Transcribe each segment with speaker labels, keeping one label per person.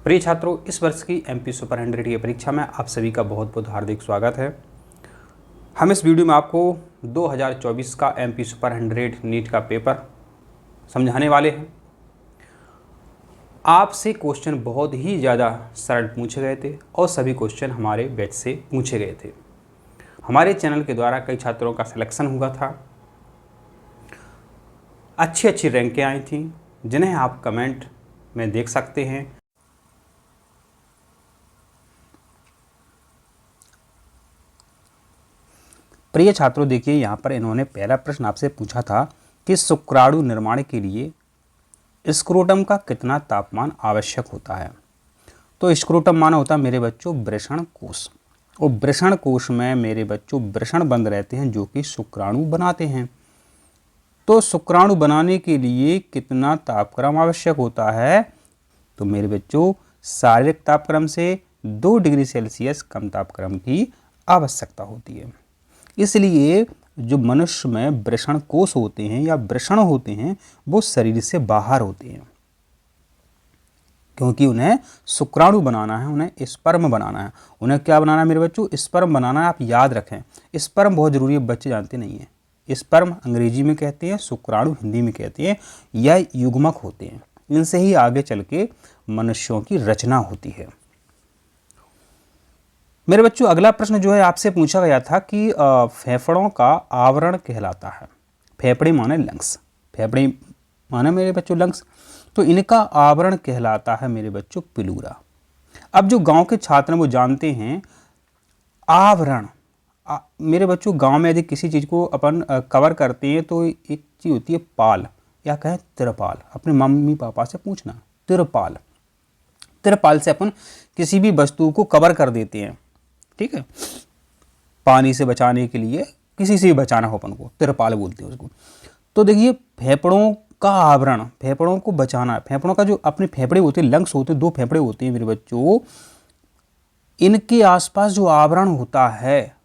Speaker 1: प्रिय छात्रों, इस वर्ष की एमपी सुपर 100 की परीक्षा में आप सभी का बहुत बहुत हार्दिक स्वागत है। हम इस वीडियो में आपको 2024 का एमपी सुपर 100 नीट का पेपर समझाने वाले हैं। आपसे क्वेश्चन बहुत ही ज़्यादा सरल पूछे गए थे और सभी क्वेश्चन हमारे बैच से पूछे गए थे। हमारे चैनल के द्वारा कई छात्रों का सिलेक्शन हुआ था, अच्छी अच्छी रैंकें आई थी, जिन्हें आप कमेंट में देख सकते हैं। प्रिय छात्रों, देखिए यहाँ पर इन्होंने पहला प्रश्न आपसे पूछा था कि शुक्राणु निर्माण के लिए स्क्रोटम का कितना तापमान आवश्यक होता है। तो स्क्रोटम माना होता है मेरे बच्चों वृषण कोश, और वृषण कोश में मेरे बच्चों वृषण बंद रहते हैं जो कि शुक्राणु बनाते हैं। तो शुक्राणु बनाने के लिए कितना तापक्रम आवश्यक होता है, तो मेरे बच्चों शारीरिक तापक्रम से 2 डिग्री सेल्सियस कम तापक्रम की आवश्यकता होती है। इसलिए जो मनुष्य में वृषण कोश होते हैं या वृषण होते हैं वो शरीर से बाहर होते हैं, क्योंकि उन्हें शुक्राणु बनाना है, उन्हें स्पर्म बनाना है। उन्हें क्या बनाना है मेरे बच्चों? स्पर्म बनाना है। आप याद रखें, स्पर्म बहुत जरूरी है, बच्चे जानते नहीं हैं। स्पर्म अंग्रेजी में कहते हैं, शुक्राणु हिंदी में कहते हैं। यह युग्मक होते हैं, इनसे ही आगे चल के मनुष्यों की रचना होती है। मेरे बच्चों अगला प्रश्न जो है आपसे पूछा गया था कि फेफड़ों का आवरण कहलाता है। फेफड़े माने लंग्स, फेफड़े माने मेरे बच्चों लंग्स, तो इनका आवरण कहलाता है मेरे बच्चों पिलूरा। अब जो गांव के छात्र हैं वो जानते हैं आवरण। मेरे बच्चों गांव में यदि किसी चीज़ को अपन कवर करते हैं तो एक चीज़ होती है पाल या कहें तिरपाल। अपने मम्मी पापा से पूछना, तिरपाल, तिरपाल से अपन किसी भी वस्तु को कवर कर देते हैं, ठीक है। पानी से बचाने के लिए, किसी से भी बचाना हो अपन को, तिरपाल बोलते हैं उसको। तो देखिए फेफड़ों का आवरण, फेफड़ों को बचाना, फेफड़ों का जो अपने फेफड़े होते हैं, लंग्स होते हैं, 2 फेफड़े होते हैं मेरे बच्चों, इनके आसपास जो आवरण होता है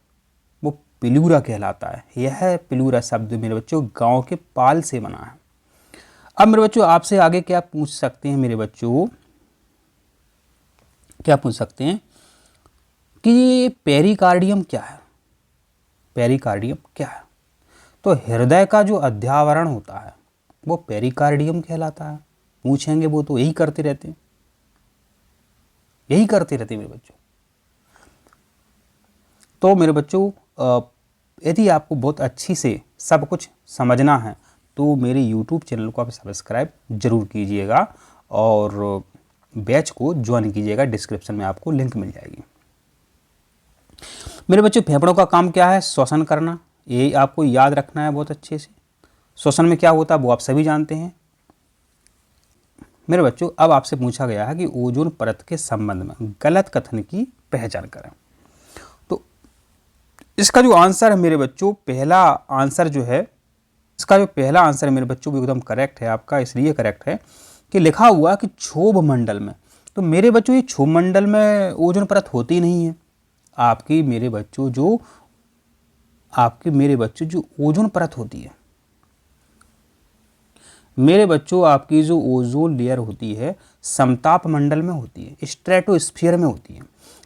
Speaker 1: वो पिलूरा कहलाता है। यह पिलूरा शब्द मेरे बच्चों गांव के पाल से बना है। अब मेरे बच्चों आपसे आगे क्या पूछ सकते हैं मेरे बच्चों, क्या पूछ सकते हैं कि पेरिकार्डियम क्या है। पेरिकार्डियम क्या है? तो हृदय का जो अध्यावरण होता है वो पेरिकार्डियम कहलाता है। पूछेंगे वो तो यही करते रहते हैं, यही करते रहते हैं मेरे बच्चों। तो मेरे बच्चों यदि आपको बहुत अच्छी से सब कुछ समझना है तो मेरे YouTube चैनल को आप सब्सक्राइब जरूर कीजिएगा और बैच को ज्वाइन कीजिएगा। डिस्क्रिप्शन में आपको लिंक मिल जाएगी। मेरे बच्चों फेफड़ों का काम क्या है? श्वसन करना। ये आपको याद रखना है बहुत अच्छे से। श्वसन में क्या होता है वो आप सभी जानते हैं। मेरे बच्चों अब आपसे पूछा गया है कि ओजोन परत के संबंध में गलत कथन की पहचान करें। तो इसका जो आंसर है मेरे बच्चों, पहला आंसर जो है, इसका जो पहला आंसर है मेरे बच्चों वो एकदम करेक्ट है आपका। इसलिए करेक्ट है कि लिखा हुआ कि क्षोभ मंडल में, तो मेरे बच्चों ये क्षोभ मंडल में ओजोन परत होती नहीं है। आपकी मेरे बच्चों जो ओजोन परत होती है मेरे बच्चों, आपकी जो ओजोन लेयर होती है समताप मंडल में होती है, स्ट्रेटोस्फीयर में होती है।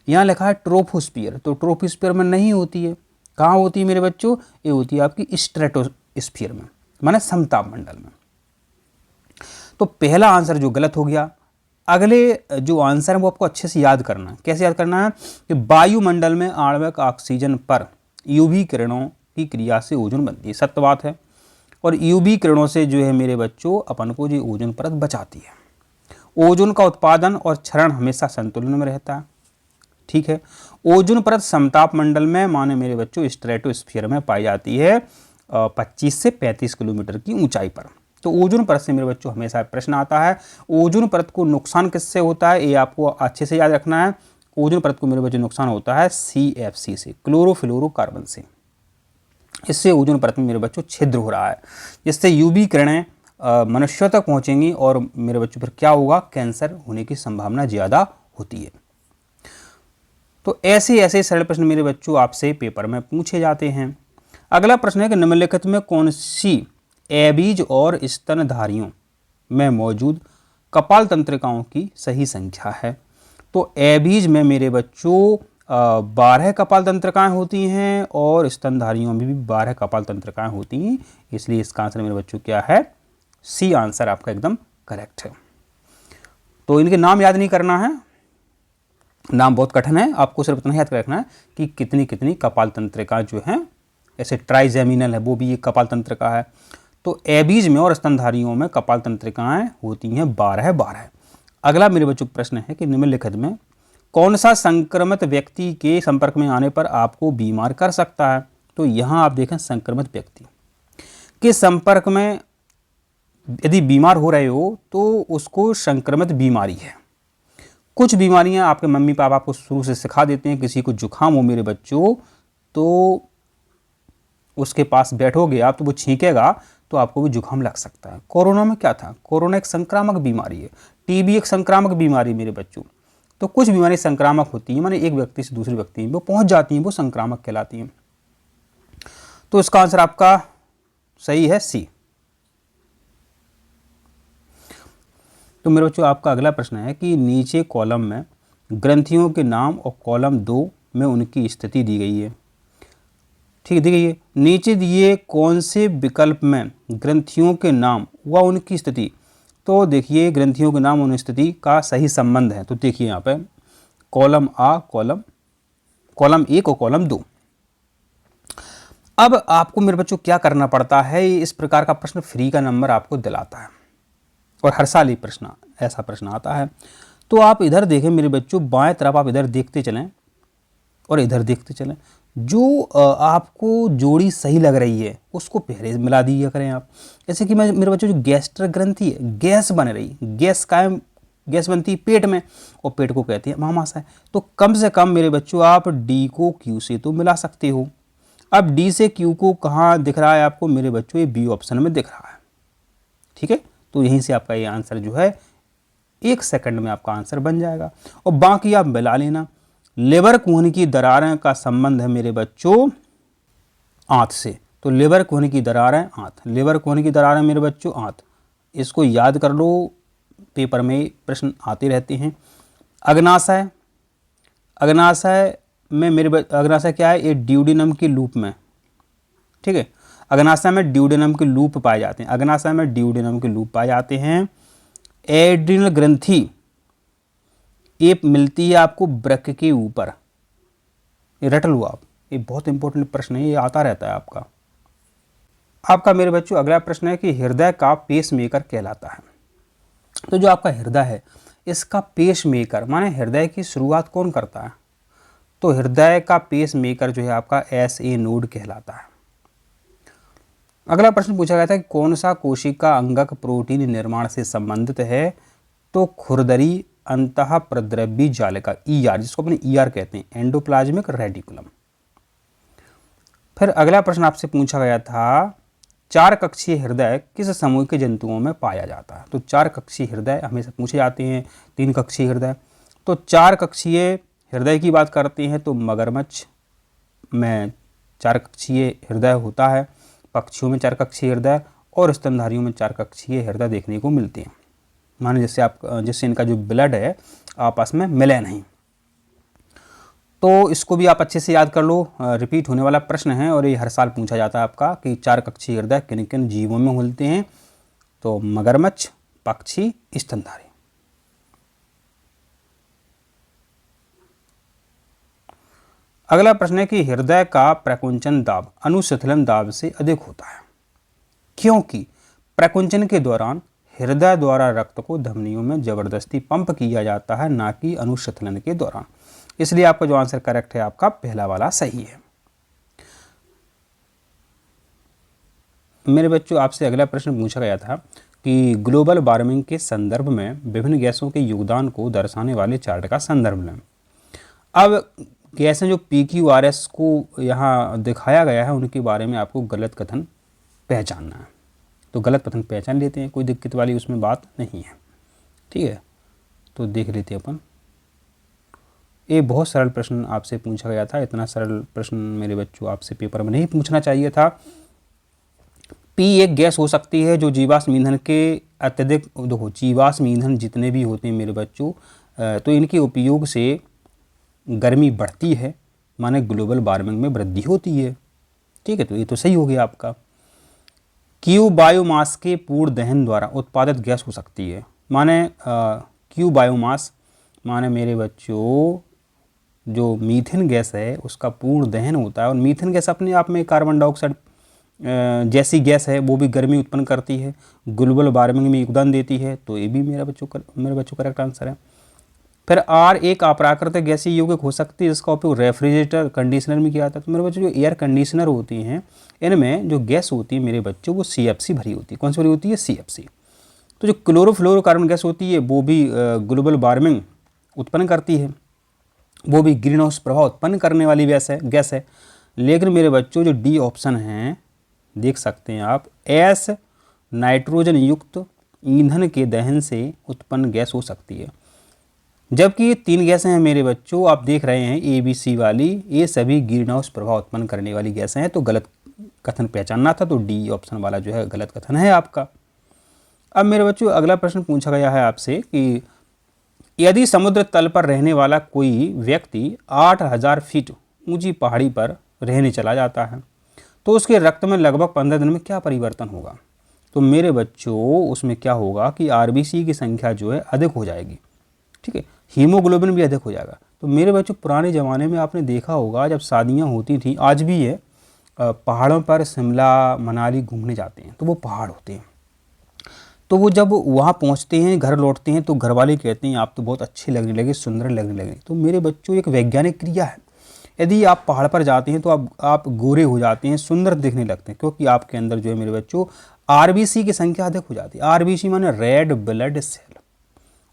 Speaker 1: यहाँ लिखा है ट्रोपोस्फीयर, तो ट्रोपोस्फीयर में नहीं होती है। कहाँ होती है मेरे बच्चों? ये होती है आपकी स्ट्रेटोस्फीयर में, माने समताप मंडल में। तो पहला आंसर जो गलत हो गया। अगले जो आंसर है वो आपको अच्छे से याद करना है। कैसे याद करना है कि वायुमंडल में आणविक ऑक्सीजन पर यूवी किरणों की क्रिया से ओजोन बनती है। सत्य बात है। और यूवी किरणों से जो है मेरे बच्चों अपन को जो ओजोन परत बचाती है। ओजोन का उत्पादन और क्षरण हमेशा संतुलन में रहता है, ठीक है। ओजोन परत समताप मंडल में माने मेरे बच्चों स्ट्रेटोस्फीयर में पाई जाती है 25 से 35 किलोमीटर की ऊंचाई पर। तो ओजोन परत से मेरे बच्चों हमेशा प्रश्न आता है, ओजोन परत को नुकसान किससे होता है? ये आपको अच्छे से याद रखना है। ओजोन परत को मेरे बच्चों नुकसान होता है CFC से, क्लोरोफ्लोरोकार्बन से। इससे ओजोन परत में मेरे बच्चों छिद्र हो रहा है, जिससे यूवी किरणें मनुष्यों तक पहुंचेंगी और मेरे बच्चों पर क्या होगा? कैंसर होने की संभावना ज़्यादा होती है। तो ऐसे ऐसे सरल प्रश्न मेरे बच्चों आपसे पेपर में पूछे जाते हैं। अगला प्रश्न है कि निम्नलिखित में कौन सी एबीज और स्तनधारियों में मौजूद कपाल तंत्रिकाओं की सही संख्या है। तो एबीज में मेरे बच्चों 12 कपाल तंत्रिकाएं होती हैं और स्तनधारियों में भी 12 कपाल तंत्रिकाएं होती हैं। इसलिए इसका आंसर मेरे बच्चों क्या है? सी आंसर आपका एकदम करेक्ट है। तो इनके नाम याद नहीं करना है, नाम बहुत कठिन है, आपको सिर्फ इतना याद रखना है कि कितनी कितनी कपाल तंत्रिका जो हैं, ऐसे ट्राइजेमिनल है वो भी एक कपाल तंत्रिका है। तो एबीज में और स्तनधारियों में कपाल तंत्रिकाएं होती हैं 12। अगला मेरे बच्चों प्रश्न है कि निम्नलिखित में कौन सा संक्रमित व्यक्ति के संपर्क में आने पर आपको बीमार कर सकता है? तो यहाँ आप देखें संक्रमित व्यक्ति के संपर्क में यदि बीमार हो रहे हो तो उसको संक्रमित बीमारी है। कुछ बीमारियां आपके मम्मी पापा आपको शुरू से सिखा देते हैं। किसी को जुकाम हो मेरे बच्चों तो उसके पास बैठोगे आप तो वो छींकेगा तो आपको भी जुकाम लग सकता है। कोरोना में क्या था? कोरोना एक संक्रामक बीमारी है। टीबी एक संक्रामक बीमारी मेरे बच्चों। तो कुछ बीमारी संक्रामक होती हैं, माने एक व्यक्ति से दूसरे व्यक्ति में वो पहुंच जाती हैं, वो संक्रामक कहलाती हैं। तो इसका आंसर आपका सही है सी। तो मेरे बच्चों आपका अगला प्रश्न है कि नीचे कॉलम में ग्रंथियों के नाम और कॉलम 2 में उनकी स्थिति दी गई है। ठीक है, दी गई है। नीचे दिए कौन से विकल्प में ग्रंथियों के नाम व उनकी स्थिति? तो देखिए ग्रंथियों के नाम और स्थिति का सही संबंध है। तो देखिए यहाँ पे कॉलम आ, कॉलम 1 और कॉलम 2। अब आपको मेरे बच्चों क्या करना पड़ता है? इस प्रकार का प्रश्न फ्री का नंबर आपको दिलाता है और हर साल ये प्रश्न ऐसा प्रश्न आता है। तो आप इधर देखें मेरे बच्चों, बाएं तरफ आप इधर देखते चलें और इधर देखते चलें। जो आपको जोड़ी सही लग रही है उसको पहले मिला दिया करें आप। जैसे कि मैं मेरे बच्चों जो गैस्ट्रिक ग्रंथि है, गैस बन रही, गैस बनती है पेट में और पेट को कहते हैं महामाशय। तो कम से कम मेरे बच्चों आप डी को क्यू से तो मिला सकते हो। अब डी से क्यू को कहाँ दिख रहा है आपको मेरे बच्चों? ये बी ऑप्शन में दिख रहा है। ठीक है, तो यहीं से आपका ये आंसर जो है 1 सेकंड में आपका आंसर बन जाएगा और बाकी आप मिला लेना। लेबर कुहनी की दरारें का संबंध है मेरे बच्चों आंत से। तो लेबर कुहनी की दरारें आंत, लेबर कुहनी की दरारें मेरे बच्चों आंत, इसको याद कर लो, पेपर में प्रश्न आते रहते हैं। अग्नाशय, अग्नाशय में मेरे अग्नाशय क्या है? ये ड्यूडेनम के लूप में। ठीक है, अग्नाशय में ड्यूडेनम के लूप पाए जाते हैं। अग्नाशय में ड्यूडेनम के लूप पाए जाते हैं। एड्रिनल ग्रंथि ये मिलती है आपको वृक्क के ऊपर। ये रट लो आप, ये बहुत इंपॉर्टेंट प्रश्न है, ये आता रहता है आपका। आपका मेरे बच्चों अगला प्रश्न है कि हृदय का पेसमेकर कहलाता है। तो जो आपका हृदय है इसका पेसमेकर माने हृदय की शुरुआत कौन करता है? तो हृदय का पेसमेकर जो है आपका SA नोड कहलाता है। अगला प्रश्न पूछा गया था कि कौन सा कोशिका अंगक प्रोटीन निर्माण से संबंधित है? तो खुरदरी अंतः प्रद्रव्य जालिका ER, जिसको अपने ER कहते हैं, एंडोप्लाज्मिक रेटिकुलम। फिर अगला प्रश्न आपसे पूछा गया था 4 कक्षीय हृदय किस समूह के जंतुओं में पाया जाता है? तो 4 कक्षीय हृदय हमेशा पूछे जाते हैं, 3 कक्षीय हृदय। तो 4 कक्षीय हृदय की बात करते हैं तो मगरमच्छ में 4 कक्षीय हृदय होता है, पक्षियों में 4 कक्षीय हृदय और स्तनधारियों में 4 कक्षीय हृदय देखने को मिलते हैं। माने जिससे इनका जो ब्लड है आपस में मिले नहीं। तो इसको भी आप अच्छे से याद कर लो, रिपीट होने वाला प्रश्न है और ये हर साल पूछा जाता है आपका कि 4 कक्षीय हृदय किन किन जीवों में मिलते हैं? तो मगरमच्छ, पक्षी, स्तनधारी। अगला प्रश्न है कि हृदय का प्रकुंचन दाब अनुशीतलन दाब से अधिक होता है क्योंकि प्रकुंचन के दौरान हृदय द्वारा रक्त को धमनियों में जबरदस्ती पंप किया जाता है, ना कि अनुशीतलन के दौरान। इसलिए आपका जो आंसर करेक्ट है आपका पहला वाला सही है। मेरे बच्चों आपसे अगला प्रश्न पूछा गया था कि ग्लोबल वार्मिंग के संदर्भ में विभिन्न गैसों के योगदान को दर्शाने वाले चार्ट का संदर्भ लें। अब गैसें जो PQRS को यहाँ दिखाया गया है उनके बारे में आपको गलत कथन पहचानना है। तो गलत कथन पहचान लेते हैं, कोई दिक्कत वाली उसमें बात नहीं है। ठीक है, तो देख लेते हैं अपन। ये बहुत सरल प्रश्न आपसे पूछा गया था, इतना सरल प्रश्न मेरे बच्चों आपसे पेपर में नहीं पूछना चाहिए था। P एक गैस हो सकती है जो जीवाश्म ईंधन के अत्यधिक, देखो जीवाश्म ईंधन जितने भी होते हैं मेरे बच्चों, तो इनके उपयोग से गर्मी बढ़ती है, माने ग्लोबल वार्मिंग में वृद्धि होती है। ठीक है, तो ये तो सही हो गया आपका। क्यू बायोमास के पूर्ण दहन द्वारा उत्पादित गैस हो सकती है, माने क्यू बायोमास माने मेरे बच्चों जो मीथेन गैस है उसका पूर्ण दहन होता है, और मीथेन गैस अपने आप में कार्बन डाइऑक्साइड जैसी गैस है, वो भी गर्मी उत्पन्न करती है, ग्लोबल वार्मिंग में योगदान देती है। तो ये भी मेरे बच्चों करेक्ट आंसर है। फिर आर एक अप्राकृतिक गैसीय यौगिक हो सकती है जिसका उपयोग रेफ्रिजरेटर कंडीशनर में किया जाता है। तो मेरे बच्चों जो एयर कंडीशनर होती हैं इनमें जो गैस होती है मेरे बच्चों वो CFC भरी होती है। कौन सी भरी होती है? CFC। तो जो क्लोरोफ्लोरोकार्बन गैस होती है वो भी ग्लोबल वार्मिंग उत्पन्न करती है, वो भी ग्रीन हाउस प्रभाव उत्पन्न करने वाली गैस है। लेकिन मेरे बच्चों जो डी ऑप्शन हैं देख सकते हैं आप, एस नाइट्रोजन युक्त ईंधन के दहन से उत्पन्न गैस हो सकती है। जबकि ये 3 गैसें हैं मेरे बच्चों, आप देख रहे हैं ABC वाली, ये सभी ग्रीन हाउस प्रभाव उत्पन्न करने वाली गैसें हैं। तो गलत कथन पहचानना था, तो डी ऑप्शन वाला जो है गलत कथन है आपका। अब मेरे बच्चों अगला प्रश्न पूछा गया है आपसे कि यदि समुद्र तल पर रहने वाला कोई व्यक्ति 8000 फीट ऊंची पहाड़ी पर रहने चला जाता है तो उसके रक्त में लगभग 15 दिन में क्या परिवर्तन होगा? तो मेरे बच्चों उसमें क्या होगा कि RBC की संख्या जो है अधिक हो जाएगी। ठीक है, हीमोग्लोबिन भी अधिक हो जाएगा। तो मेरे बच्चों पुराने ज़माने में आपने देखा होगा जब शादियाँ होती थी, आज भी है, पहाड़ों पर शिमला मनाली घूमने जाते हैं तो वो पहाड़ होते हैं, तो वो जब वहाँ पहुँचते हैं घर लौटते हैं तो घर वाले कहते हैं आप तो बहुत अच्छे लगने लगे, सुंदर लगने लगे। तो मेरे बच्चों एक वैज्ञानिक क्रिया है, यदि आप पहाड़ पर जाते हैं तो आप गोरे हो जाते हैं, सुंदर दिखने लगते हैं, क्योंकि आपके अंदर जो है मेरे बच्चों RBC की संख्या अधिक हो जाती है। RBC माने रेड ब्लड सेल,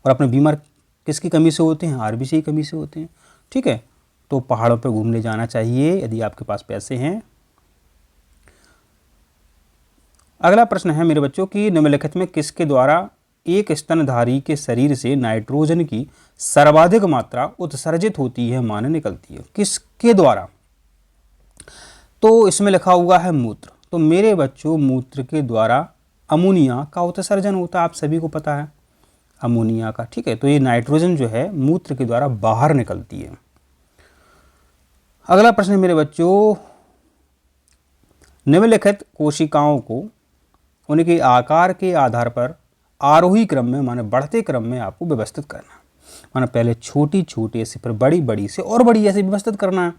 Speaker 1: और अपने बीमार किसकी कमी से होते हैं? RBC की कमी से होते हैं। ठीक है, तो पहाड़ों पर घूमने जाना चाहिए यदि आपके पास पैसे हैं। अगला प्रश्न है मेरे बच्चों कि निम्नलिखित में किसके द्वारा एक स्तनधारी के शरीर से नाइट्रोजन की सर्वाधिक मात्रा उत्सर्जित होती है माने निकलती है? किसके द्वारा? तो इसमें लिखा हुआ है मूत्र। तो मेरे बच्चों मूत्र के द्वारा अमोनिया का उत्सर्जन होता है, आप सभी को पता है अमोनिया का। ठीक है, तो ये नाइट्रोजन जो है मूत्र के द्वारा बाहर निकलती है। अगला प्रश्न मेरे बच्चों, निम्नलिखित कोशिकाओं को उनके आकार के आधार पर आरोही क्रम में माने बढ़ते क्रम में आपको व्यवस्थित करना है, माने पहले छोटी छोटे से फिर बड़ी बड़ी से और बड़ी ऐसे व्यवस्थित करना है।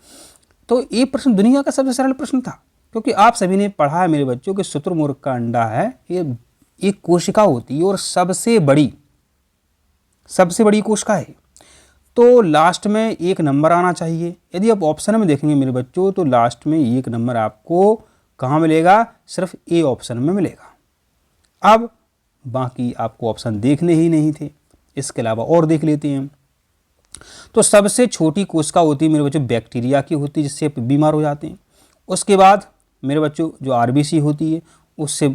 Speaker 1: तो ये प्रश्न दुनिया का सबसे सरल प्रश्न था, क्योंकि आप सभी ने पढ़ा है मेरे बच्चों कि शुतुरमुर्ग का अंडा है, ये एक कोशिका होती है और सबसे बड़ी कोशिका है। तो लास्ट में 1 नंबर आना चाहिए। यदि आप ऑप्शन में देखेंगे मेरे बच्चों तो लास्ट में 1 नंबर आपको कहाँ मिलेगा? सिर्फ A ऑप्शन में मिलेगा। अब बाकी आपको ऑप्शन देखने ही नहीं थे, इसके अलावा और देख लेते हैं। तो सबसे छोटी कोशिका होती है मेरे बच्चों बैक्टीरिया की होती है, जिससे आप बीमार हो जाते हैं। उसके बाद मेरे बच्चों जो RBC होती है, उससे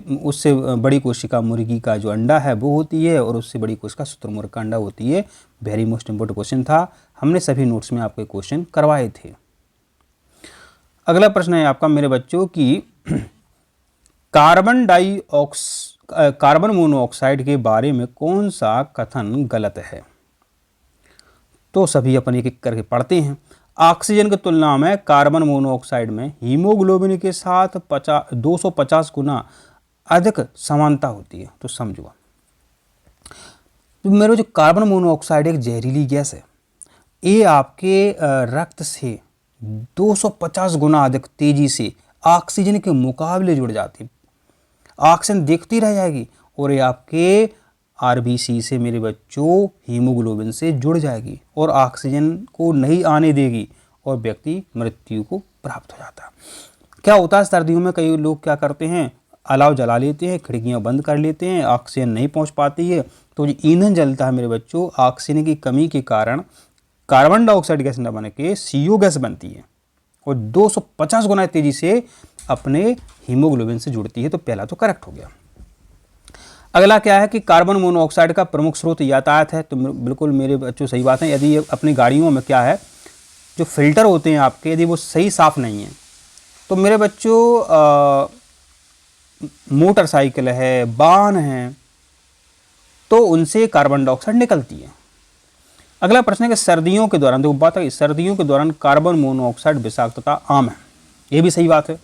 Speaker 1: बड़ी कोशिका मुर्गी का जो अंडा है वो होती है, और उससे बड़ी कोशिका शुतुरमुर्ग का अंडा होती है। वेरी मोस्ट इंपोर्टेंट क्वेश्चन था, हमने सभी नोट्स में आपको क्वेश्चन करवाए थे। अगला प्रश्न है आपका मेरे बच्चों कि कार्बन मोनोऑक्साइड के बारे में कौन सा कथन गलत है? तो सभी अपन एक एक करके पढ़ते हैं। ऑक्सीजन की तुलना में कार्बन मोनोऑक्साइड में हीमोग्लोबिन के साथ 250 गुना अधिक समानता होती है। तो समझो, तो मेरे जो कार्बन मोनोऑक्साइड एक जहरीली गैस है, ये आपके रक्त से 250 गुना अधिक तेजी से ऑक्सीजन के मुकाबले जुड़ जाती है। ऑक्सीजन देखती रह जाएगी और ये आपके RBC से मेरे बच्चों हीमोग्लोबिन से जुड़ जाएगी और ऑक्सीजन को नहीं आने देगी और व्यक्ति मृत्यु को प्राप्त हो जाता है। क्या होता है सर्दियों में कई लोग क्या करते हैं, अलाव जला लेते हैं, खिड़कियां बंद कर लेते हैं, ऑक्सीजन नहीं पहुंच पाती है, तो जो ईंधन जलता है मेरे बच्चों ऑक्सीजन की कमी के कारण कार्बन डाइऑक्साइड गैस न बन के CO गैस बनती है और 250 गुना तेजी से अपने हीमोग्लोबिन से जुड़ती है। तो पहला तो करेक्ट हो गया। अगला क्या है कि कार्बन मोनोऑक्साइड का प्रमुख स्रोत यातायात है। तो बिल्कुल मेरे बच्चों सही बात है। यदि अपनी गाड़ियों में क्या है, जो फिल्टर होते हैं आपके, यदि वो सही साफ नहीं है तो मेरे बच्चों मोटरसाइकिल है, वाहन है, तो उनसे कार्बन डाइऑक्साइड निकलती है। अगला प्रश्न है कि सर्दियों के दौरान, देखो बात है सर्दियों के दौरान कार्बन मोनोऑक्साइड विषाक्तता आम है। ये भी सही बात है,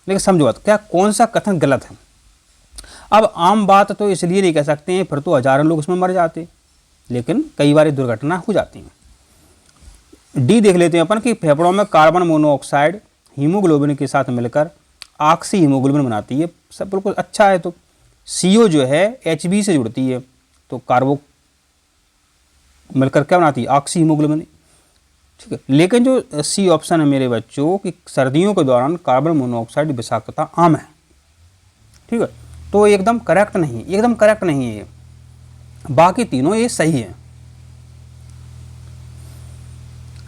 Speaker 1: लेकिन समझो बात, क्या कौन सा कथन गलत है? अब आम बात तो इसलिए नहीं कह सकते हैं, फिर तो हजारों लोग इसमें मर जाते, लेकिन कई बार दुर्घटना हो जाती है। डी देख लेते हैं अपन कि फेफड़ों में कार्बन मोनोऑक्साइड हीमोग्लोबिन के साथ मिलकर ऑक्सी हीमोग्लोबिन बनाती है, सब बिल्कुल अच्छा है। तो CO जो है HB से जुड़ती है, तो कार्बो मिलकर क्या बनाती है? ऑक्सी हीमोग्लोबिन, ठीक है। लेकिन जो सी ऑप्शन है मेरे बच्चों कि सर्दियों के दौरान कार्बन मोनोऑक्साइड विषाक्तता आम है, ठीक है, तो एकदम करेक्ट नहीं, एकदम करेक्ट नहीं है ये, बाकी तीनों ये सही है।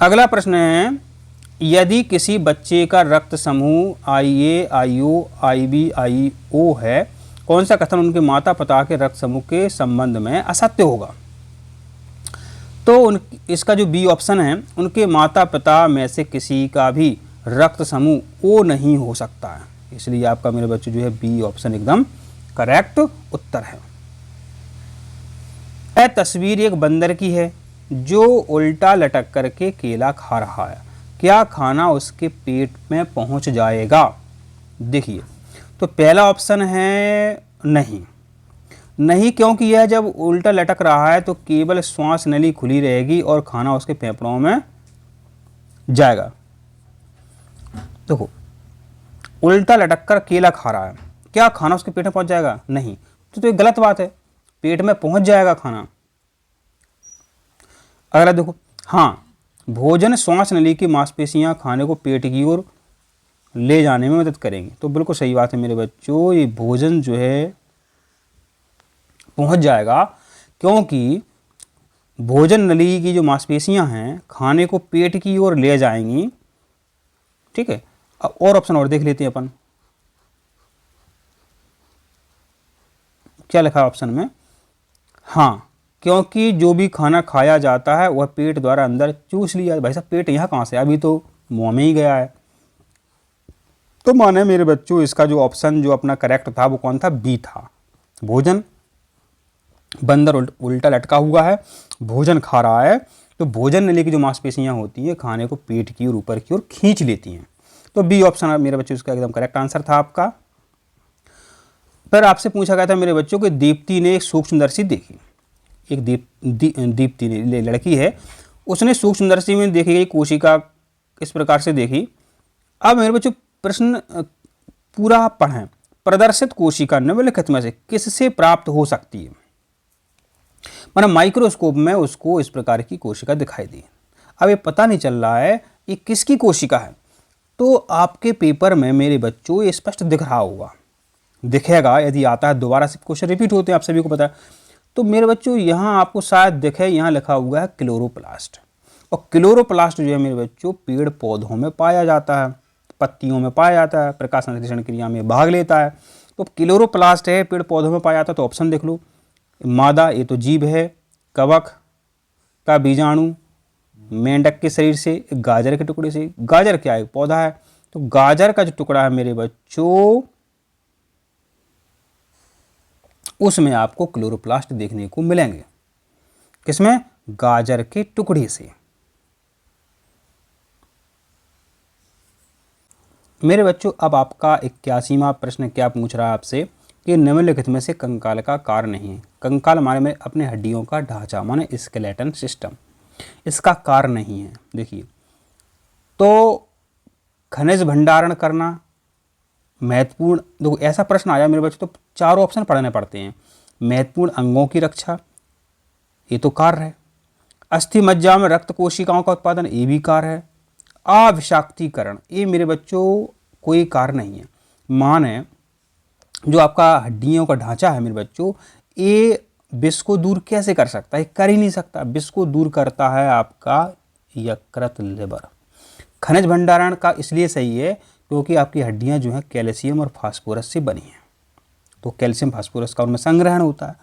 Speaker 1: अगला प्रश्न है, यदि किसी बच्चे का रक्त समूह IA, IO, IB, IO है, कौन सा कथन उनके माता पिता के रक्त समूह के संबंध में असत्य होगा? तो इसका जो बी ऑप्शन है, उनके माता पिता में से किसी का भी रक्त समूह O नहीं हो सकता है, इसलिए आपका मेरे बच्चों जो है बी ऑप्शन एकदम करेक्ट उत्तर है। यह तस्वीर एक बंदर की है जो उल्टा लटक करके केला खा रहा है, क्या खाना उसके पेट में पहुंच जाएगा? देखिए, तो पहला ऑप्शन है नहीं, नहीं, क्योंकि यह जब उल्टा लटक रहा है तो केवल श्वास नली खुली रहेगी और खाना उसके फेफड़ों में जाएगा। देखो, उल्टा लटक कर केला खा रहा है, क्या खाना उसके पेट में पहुंच जाएगा? नहीं, तो ये गलत बात है, पेट में पहुंच जाएगा खाना। अगला देखो, हाँ, भोजन श्वास नली की मांसपेशियां खाने को पेट की ओर ले जाने में मदद करेंगी, तो बिल्कुल सही बात है मेरे बच्चों, ये भोजन जो है पहुंच जाएगा, क्योंकि भोजन नली की जो मांसपेशियां हैं खाने को पेट की ओर ले जाएंगी, ठीक है। अब और ऑप्शन और देख लेते हैं अपन, क्या लिखा है ऑप्शन में? हाँ, क्योंकि जो भी खाना खाया जाता है वह पेट द्वारा अंदर चूस लिया। भाई साहब, पेट यहाँ कहाँ से, अभी तो मुंह में ही गया है। तो माने मेरे बच्चों इसका जो ऑप्शन जो अपना करेक्ट था वो कौन था? बी था। भोजन, बंदर उल्टा लटका हुआ है, भोजन खा रहा है, तो भोजन नली की जो मांसपेशियां होती हैं खाने को पेट की ओर ऊपर की ओर खींच लेती हैं, तो बी ऑप्शन मेरे बच्चों इसका एकदम करेक्ट आंसर था आपका। फिर आपसे पूछा गया था मेरे बच्चों कि दीप्ति ने एक सूक्ष्मदर्शी देखी, एक दीप्ति ने लड़की है, उसने सूक्ष्मदर्शी में देखी गई कोशिका इस प्रकार से देखी। अब मेरे बच्चों प्रश्न पूरा पढ़ें, प्रदर्शित कोशिका निम्नलिखित में से किससे प्राप्त हो सकती है? माना माइक्रोस्कोप में उसको इस प्रकार की कोशिका दिखाई दी, अब ये पता नहीं चल रहा है ये किसकी कोशिका है, तो आपके पेपर में मेरे बच्चों ये स्पष्ट दिख रहा होगा, दिखेगा, यदि आता है दोबारा से क्वेश्चन रिपीट होते हैं, आप सभी को पता है। तो मेरे बच्चों यहाँ आपको शायद दिखे, यहाँ लिखा हुआ है क्लोरोप्लास्ट, और क्लोरोप्लास्ट जो है मेरे बच्चों पेड़ पौधों में पाया जाता है, पत्तियों में पाया जाता है, प्रकाश संश्लेषण क्रिया में भाग लेता है, तो क्लोरोप्लास्ट है, पेड़ पौधों में पाया जाता है। तो ऑप्शन देख लो, मादा ये तो जीव है, कवक का बीजाणु मेंढक के शरीर से, गाजर के टुकड़े से, गाजर क्या है? पौधा है, तो गाजर का जो टुकड़ा है मेरे बच्चों उसमें आपको क्लोरोप्लास्ट देखने को मिलेंगे, किसमें? गाजर के टुकड़े से। मेरे बच्चों अब आपका 81वां प्रश्न क्या पूछ रहा है आपसे कि निम्नलिखित में से कंकाल का कार्य नहीं है। कंकाल माने में अपने हड्डियों का ढांचा माने स्केलेटन सिस्टम, इसका कार्य नहीं है। देखिए, तो खनिज भंडारण करना महत्वपूर्ण, देखो ऐसा प्रश्न आया मेरे बच्चों तो चारों ऑप्शन पढ़ने पड़ते हैं। महत्वपूर्ण अंगों की रक्षा, ये तो कार्य है। अस्थि मज्जा में रक्त कोशिकाओं का उत्पादन, ये भी कार्य है। अविषाक्तीकरण, ये मेरे बच्चों कोई कार्य नहीं है। माने जो आपका हड्डियों का ढांचा है मेरे बच्चों, ये विष को दूर कैसे कर सकता है? कर ही नहीं सकता। विष को दूर करता है आपका यकृत लिवर। खनिज भंडारण का इसलिए सही है क्योंकि आपकी हड्डियां जो हैं कैल्शियम और फास्फोरस से बनी हैं, तो कैल्शियम फास्फोरस का उनमें संग्रहण होता है,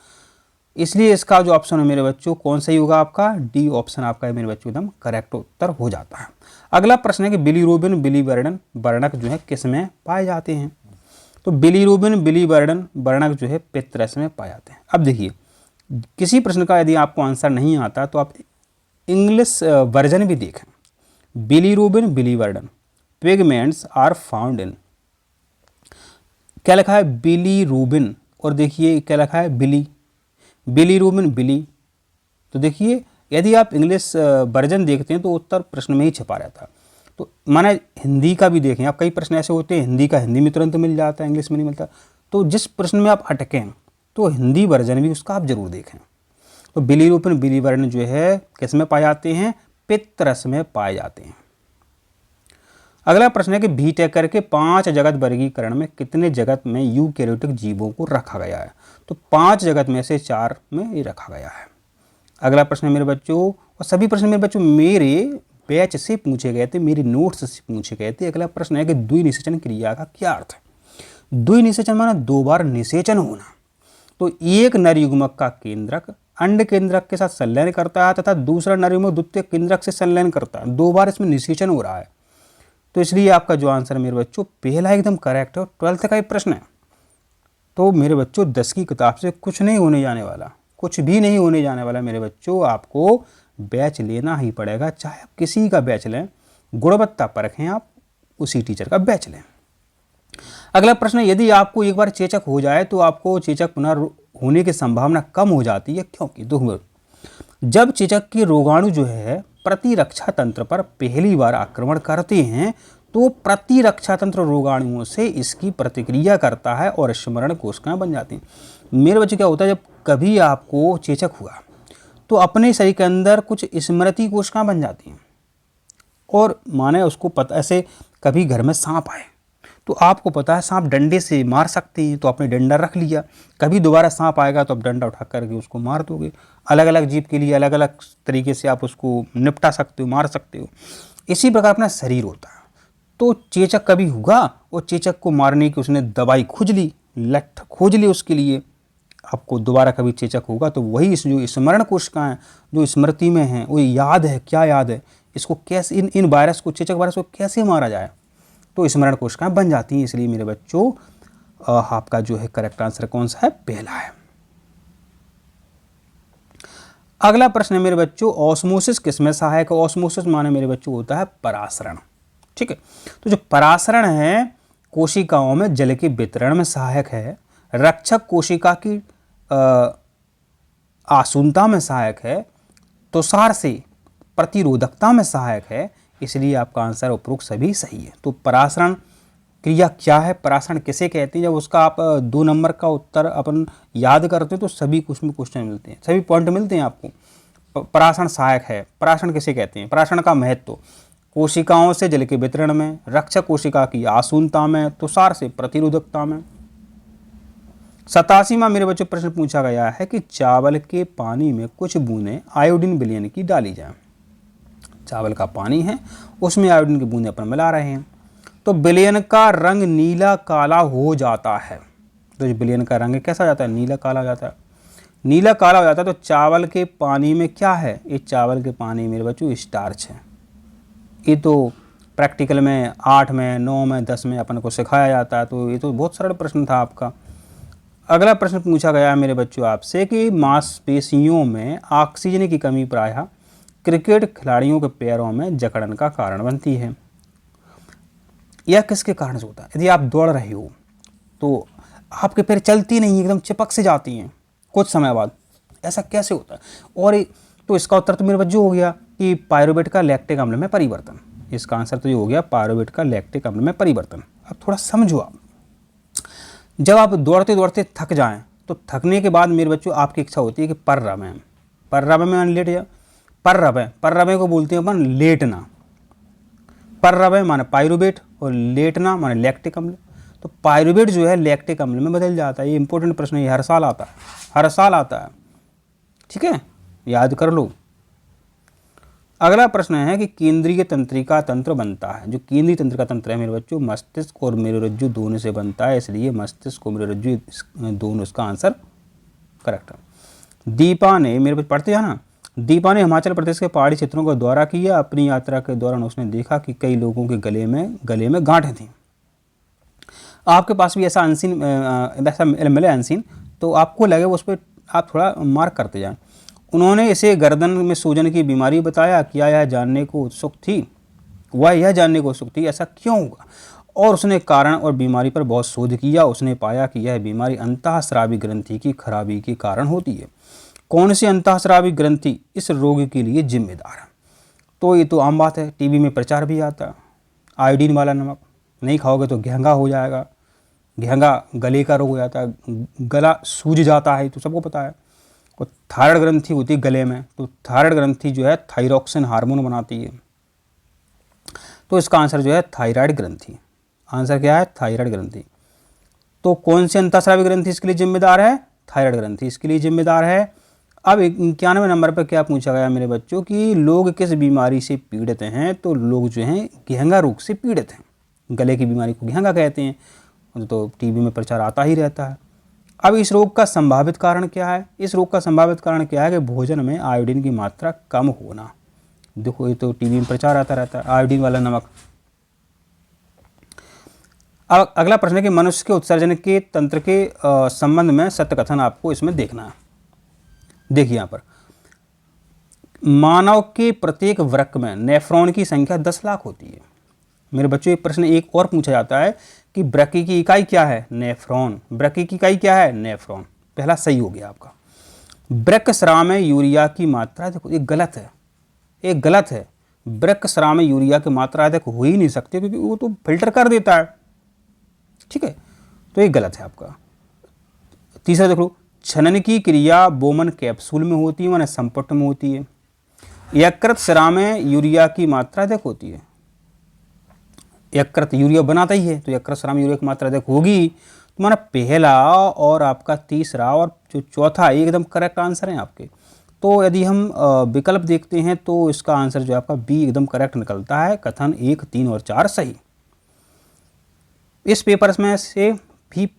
Speaker 1: इसलिए इसका जो ऑप्शन है मेरे बच्चों कौन सही होगा? आपका डी ऑप्शन आपका मेरे बच्चों एकदम करेक्ट उत्तर हो जाता है। अगला प्रश्न है कि बिलीरुबिन बिलीवर्णन वर्णक जो है किस में पाए जाते हैं? तो बिलीरुबिन बिलीवर्णन वर्णक जो है पित्तरस में पाए जाते हैं। अब देखिए, किसी प्रश्न का यदि आपको आंसर नहीं आता तो आप इंग्लिश वर्जन भी देखें। Bilirubin, biliverdin, pigments are found in, क्या लिखा है बिलीरुबिन, और देखिए क्या लिखा है बिली, बिलीरुबिन बिली। तो देखिए यदि आप इंग्लिश वर्जन देखते हैं तो उत्तर प्रश्न में ही छिपा रहता है। तो माना हिंदी का भी देखें आप, कई प्रश्न ऐसे होते हैं हिंदी का हिंदी में तुरंत मिल जाता है, इंग्लिश में नहीं मिलता। तो जिस प्रश्न में आप अटकें तो हिंदी वर्जन भी उसका आप जरूर देखें। तो बिलीरुबिन, बिलीवर्डन जो है किस में पाए जाते हैं, पित्तरस में पाए जाते हैं। अगला प्रश्न है कि व्हीटेकर के 5 जगत वर्गीकरण में कितने जगत में यूकेरियोटिक जीवों को रखा गया है। तो 5 जगत में से 4 में ये रखा गया है। अगला प्रश्न है मेरे बच्चों, और सभी प्रश्न मेरे बच्चों मेरे बैच से पूछे गए थे, मेरे नोट्स से पूछे गए थे। अगला प्रश्न है कि द्विनिषेचन क्रिया का क्या अर्थ है। द्विनिषेचन माना 2 बार निषेचन होना। तो एक नर युग्मक का केंद्रक अंड केंद्रक के साथ संलयन करता है तथा दूसरा नर युग्मक द्वितीय केंद्रक से संलयन करता है, 2 बार इसमें निषेचन हो रहा है। तो इसलिए आपका जो आंसर है मेरे बच्चों पहला एकदम करेक्ट है। 12th का ही प्रश्न है। तो मेरे बच्चों 10 की किताब से कुछ नहीं होने जाने वाला, कुछ भी नहीं होने जाने वाला मेरे बच्चों। आपको बैच लेना ही पड़ेगा, चाहे आप किसी का बैच लें, गुणवत्ता परखें, आप उसी टीचर का बैच लें। अगला प्रश्न है, यदि आपको एक बार चेचक हो जाए तो आपको चेचक पुनः होने की संभावना कम हो जाती है, क्योंकि देखो जब चेचक के रोगाणु जो है प्रतिरक्षा तंत्र पर पहली बार आक्रमण करते हैं तो प्रतिरक्षा तंत्र रोगाणुओं से इसकी प्रतिक्रिया करता है और स्मरण कोशिकाएं बन जाती हैं। मेरे बच्चे क्या होता है, जब कभी आपको चेचक हुआ तो अपने शरीर के अंदर कुछ स्मृति कोशिकाएं बन जाती हैं, और माने उसको पता, ऐसे कभी घर में सांप आए तो आपको पता है सांप डंडे से मार सकते हैं, तो आपने डंडा रख लिया। कभी दोबारा सांप आएगा तो आप डंडा उठा करके उसको मार दोगे। अलग अलग जीव के लिए अलग अलग तरीके से आप उसको निपटा सकते हो, मार सकते हो। इसी प्रकार अपना शरीर होता है। तो चेचक कभी हुआ और चेचक को मारने की उसने दवाई खोज ली, लठ खोज ली उसके लिए, आपको दोबारा कभी चेचक होगा तो वही जो स्मरण कोशिकाएं जो स्मृति में हैं वो याद है, क्या याद है, इसको कैसे इन वायरस को, चेचक वायरस को कैसे मारा जाए, तो स्मरण कोशिकाएं बन जाती हैं। इसलिए मेरे बच्चों आपका जो है करेक्ट आंसर कौन सा है, पहला है। अगला प्रश्न है मेरे बच्चों, ऑस्मोसिस किसमें सहायक है। ऑस्मोसिस माने मेरे बच्चों होता है परासरण, ठीक है। तो जो परासरण है कोशिकाओं में जल के वितरण में सहायक है, रक्षक कोशिका की आसुनता में सहायक है, तुषार से प्रतिरोधकता में सहायक है। इसलिए आपका आंसर उपरोक्त सभी सही है। तो परासरण क्रिया क्या है, परासरण किसे कहते हैं, जब उसका आप 2 नंबर का उत्तर अपन याद करते हैं तो सभी उसमें क्वेश्चन मिलते हैं, सभी पॉइंट मिलते हैं आपको। परासरण सहायक है, परासरण किसे कहते हैं, परासरण का महत्व कोशिकाओं से जल के वितरण में, रक्षक कोशिका की आसुनता में, तुषार से प्रतिरोधकता में। 87वां मेरे बच्चों प्रश्न पूछा गया है कि चावल के पानी में कुछ बूंदें आयोडीन विलयन की डाली जाए। चावल का पानी है उसमें आयोडीन की बूंदें अपन मिला रहे हैं तो विलयन का रंग नीला काला हो जाता है। तो विलयन का रंग कैसा हो जाता है, नीला काला हो जाता है। नीला काला हो जाता है तो चावल के पानी में क्या है, ये चावल के पानी मेरे बच्चों स्टार्च है। ये तो प्रैक्टिकल में 8 में 9 में 10 में अपन को सिखाया जाता है। तो ये तो बहुत सरल प्रश्न था आपका। अगला प्रश्न पूछा गया है मेरे बच्चों आपसे कि मांसपेशियों में ऑक्सीजन की कमी प्रायः क्रिकेट खिलाड़ियों के पैरों में जकड़न का कारण बनती है। यह किसके कारण से होता है, यदि आप दौड़ रहे हो तो आपके पैर चलती नहीं, एकदम चिपक से जाती हैं कुछ समय बाद, ऐसा कैसे होता है। और तो इसका उत्तर तो मेरे बच्चों हो गया कि पायरुवेट का लैक्टिक अम्ल में परिवर्तन। इसका आंसर तो ये हो गया पायरुवेट का लैक्टिक अम्ल में परिवर्तन। अब थोड़ा समझो आप, जब आप दौड़ते दौड़ते थक जाएं तो थकने के बाद मेरे बच्चों आपकी इच्छा होती है कि पर रवें, पर रवें में लेट जाए। पर रवें को बोलते हैं अपन लेटना। पर रवें माने पायरुवेट और लेटना माने लैक्टिक अम्ल। तो पायरुवेट जो है लैक्टिक अम्ल में बदल जाता है। ये इंपॉर्टेंट प्रश्न है, हर साल आता है, हर साल आता है, ठीक है, याद कर लो। अगला प्रश्न है कि केंद्रीय तंत्रिका तंत्र बनता है। जो केंद्रीय तंत्रिका तंत्र है मेरे बच्चों मस्तिष्क और मेरुरज्जु दोनों से बनता है, इसलिए मस्तिष्क और मेरुरज्जु दोनों इसका आंसर करेक्ट है। दीपा ने, मेरे बच्चे पढ़ते हैं ना, दीपा ने हिमाचल प्रदेश के पहाड़ी क्षेत्रों का दौरा किया। अपनी यात्रा के दौरान उसने देखा कि कई लोगों के गले में गांठें थीं। आपके पास भी ऐसा अनसीन, ऐसा मिले अनसीन, तो आपको लगे उस पर आप थोड़ा मार्क करते जाएं। उन्होंने इसे गर्दन में सूजन की बीमारी बताया। क्या यह जानने को उत्सुक थी, वह यह जानने को उत्सुक थी ऐसा क्यों होगा, और उसने कारण और बीमारी पर बहुत शोध किया। उसने पाया कि यह बीमारी अंतःस्रावी ग्रंथि की खराबी के कारण होती है। कौन सी अंतःस्रावी ग्रंथि इस रोग के लिए जिम्मेदार है? तो ये तो आम बात है, टीवी में प्रचार भी आता है। आयोडीन वाला नमक नहीं खाओगे तो घेंगा हो जाएगा, घेंगा गले का रोग हो जाता है, गला सूज जाता है, तो सबको पता है। और थायराइड ग्रंथि होती है गले में, तो थायराइड ग्रंथि जो है थायरॉक्सिन हार्मोन बनाती है। तो इसका आंसर जो है थायराइड ग्रंथि। आंसर क्या है? थायराइड ग्रंथि। तो कौन सी अंतःस्रावी ग्रंथि इसके लिए जिम्मेदार है? थायराइड ग्रंथि इसके लिए जिम्मेदार है। अब 91 नंबर पर क्या पूछा गया मेरे बच्चों कि लोग किस बीमारी से पीड़ित हैं? तो लोग जो हैं घेंगा रोग से पीड़ित हैं। गले की बीमारी को घेंगा कहते हैं, तो टीवी में प्रचार आता ही रहता है। अब इस रोग का संभावित कारण क्या है? इस रोग का संभावित कारण क्या है कि भोजन में आयोडीन की मात्रा कम होना। देखो ये तो टीवी में प्रचार आता रहता है, आयोडीन वाला नमक। अब अगला प्रश्न है कि मनुष्य के उत्सर्जन के तंत्र के संबंध में सत्य कथन आपको इसमें देखना है। देखिए यहाँ पर मानव के प्रत्येक वृक्क में नेफ्रॉन की संख्या 10 लाख होती है। मेरे बच्चों ये प्रश्न एक और पूछा जाता है कि वृक्क की इकाई क्या है? नेफ्रॉन। वृक्क की इकाई क्या है? नेफ्रॉन। पहला सही हो गया आपका। वृक्क स्राव में यूरिया की मात्रा, देखो ये गलत है, ये गलत है। वृक्क स्राव में यूरिया की मात्रा अधिक हो ही नहीं सकती क्योंकि वो तो फिल्टर कर देता है, ठीक है, तो ये गलत है आपका। तीसरा देख लो, छनन की क्रिया बोमन कैप्सूल में होती है, माने संपुट में होती है। यकृत स्राव में यूरिया की मात्रा अधिक होती है। यकृत यूरिया बनाता ही है, तो यकृत स्राव में यूरिया की मात्रा अधिक होगी। तो माना पहला और आपका तीसरा और जो चौथा एकदम करेक्ट आंसर है आपके। तो यदि हम विकल्प देखते हैं तो इसका आंसर जो आपका बी एकदम करेक्ट निकलता है। कथन 1, 3 और 4 सही। इस पेपर में से भी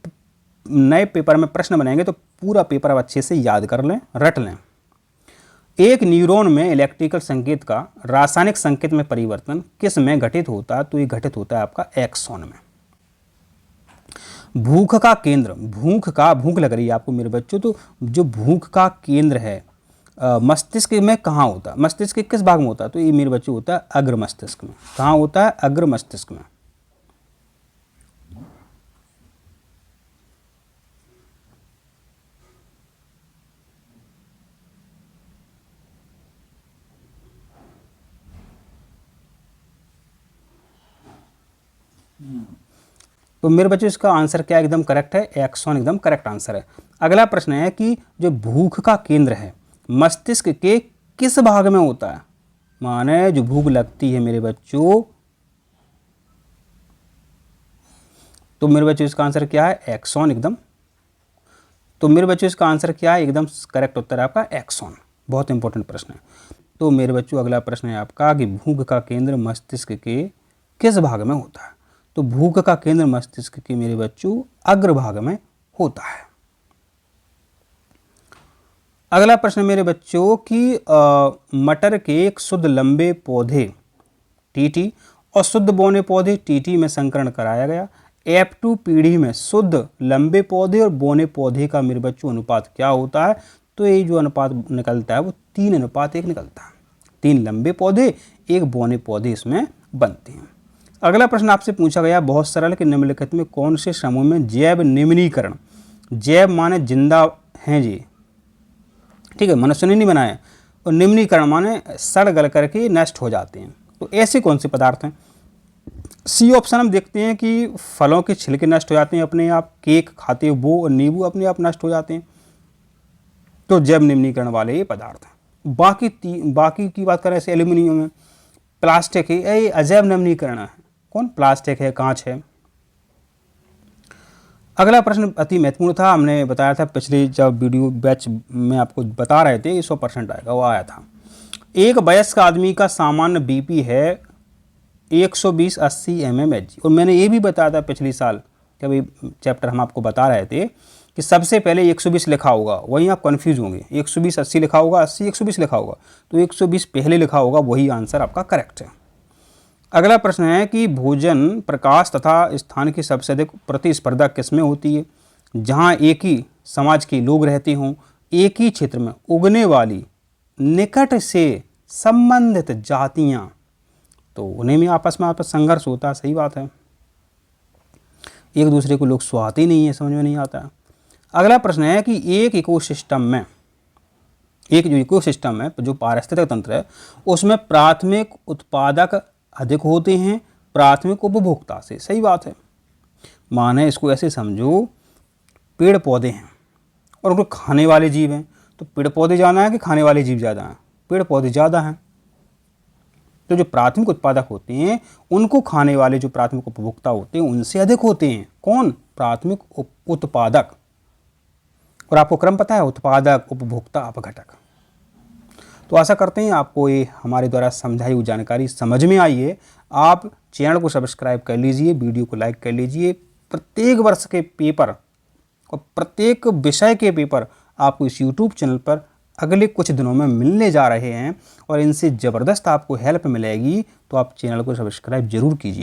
Speaker 1: नए पेपर में प्रश्न बनेंगे तो पूरा पेपर आप अच्छे से याद कर लें, रट लें। एक न्यूरॉन में इलेक्ट्रिकल संकेत का रासायनिक संकेत में परिवर्तन किस में घटित होता है? तो ये घटित होता है आपका एक्सॉन में। भूख का केंद्र, भूख लग रही है आपको मेरे बच्चों, तो जो भूख का केंद्र है मस्तिष्क में कहाँ होता है? मस्तिष्क के किस भाग में होता है? तो ये मेरे बच्चों होता है अग्र मस्तिष्क में। कहाँ होता है? अग्र मस्तिष्क में। तो मेरे बच्चों इसका आंसर क्या एकदम करेक्ट है? एक्सॉन एकदम करेक्ट आंसर है। अगला प्रश्न है कि जो भूख का केंद्र है मस्तिष्क के किस भाग में होता है? माने जो भूख लगती है मेरे बच्चों, तो मेरे बच्चों इसका आंसर क्या है? एक्सॉन एकदम। तो मेरे बच्चों इसका आंसर क्या है? एकदम करेक्ट उत्तर है आपका एक्सॉन। बहुत इंपॉर्टेंट प्रश्न है। तो मेरे बच्चों अगला प्रश्न है आपका कि भूख का केंद्र मस्तिष्क के किस भाग में होता है? तो भूख का केंद्र मस्तिष्क के मेरे बच्चों अग्रभाग में होता है। अगला प्रश्न मेरे बच्चों कि मटर के एक शुद्ध लंबे पौधे टीटी और शुद्ध बौने पौधे टीटी में संकरण कराया गया। F2 पीढ़ी में शुद्ध लंबे पौधे और बौने पौधे का मेरे बच्चों अनुपात क्या होता है? तो ये जो अनुपात निकलता है वो 3:1 निकलता है। 3 लंबे पौधे, 1 बौने पौधे इसमें बनते हैं। अगला प्रश्न आपसे पूछा गया बहुत सरल कि निम्नलिखित में कौन से समूह में जैव निम्नीकरण, जैव माने जिंदा हैं जी, ठीक है, मनुष्य ने नहीं बनाया, और निम्नीकरण माने सड़ गल करके नष्ट हो जाते हैं। तो ऐसे कौन से पदार्थ हैं? सी ऑप्शन हम देखते हैं कि फलों के छिलके नष्ट हो जाते हैं अपने आप, केक खाते वो और नींबू अपने आप नष्ट हो जाते हैं। तो जैव निम्नीकरण वाले ये पदार्थ हैं। बाकी की बात करें ऐसे एल्यूमिनियम है, प्लास्टिक है, ये अजैव निम्नीकरण है। कौन? प्लास्टिक है, कांच है। अगला प्रश्न अति महत्वपूर्ण था, हमने बताया था पिछले जब वीडियो बैच में आपको बता रहे थे 100% आएगा, वो आया था। एक वयस्क आदमी का सामान्य बीपी है 120/80 mmHg। और मैंने ये भी बताया था पिछले साल जब ये चैप्टर हम आपको बता रहे थे कि सबसे पहले 120 लिखा होगा, वहीं आप कन्फ्यूज होंगे। 120/80 लिखा होगा, 80/120 लिखा होगा, तो 120 पहले लिखा होगा, वही आंसर आपका करेक्ट है। अगला प्रश्न है कि भोजन, प्रकाश तथा स्थान की सबसे अधिक प्रतिस्पर्धा किसमें होती है? जहां एक ही समाज के लोग रहते हों, एक ही क्षेत्र में उगने वाली निकट से संबंधित जातियां, तो उन्हें में आपस में संघर्ष होता है। सही बात है, एक दूसरे को लोग सुहाते ही नहीं है, समझ में नहीं आता है। अगला प्रश्न है कि एक इकोसिस्टम में, एक जो इकोसिस्टम है, जो पारिस्थितिक तंत्र है, उसमें प्राथमिक उत्पादक अधिक होते हैं प्राथमिक उपभोक्ता से। सही बात है। माने इसको ऐसे समझो, पेड़ पौधे हैं और उनको खाने वाले जीव हैं, तो पेड़ पौधे ज़्यादा हैं कि खाने वाले जीव ज़्यादा हैं? पेड़ पौधे ज़्यादा हैं। तो जो प्राथमिक उत्पादक होते हैं उनको खाने वाले जो प्राथमिक उपभोक्ता होते हैं उनसे अधिक होते हैं। कौन? प्राथमिक उत्पादक। और आपको क्रम पता है, उत्पादक, उपभोक्ता, अपघटक। तो आशा करते हैं आपको ये हमारे द्वारा समझाई हुई जानकारी समझ में आई है। आप चैनल को सब्सक्राइब कर लीजिए, वीडियो को लाइक कर लीजिए। प्रत्येक वर्ष के पेपर और प्रत्येक विषय के पेपर आपको इस YouTube चैनल पर अगले कुछ दिनों में मिलने जा रहे हैं और इनसे ज़बरदस्त आपको हेल्प मिलेगी। तो आप चैनल को सब्सक्राइब जरूर कीजिए।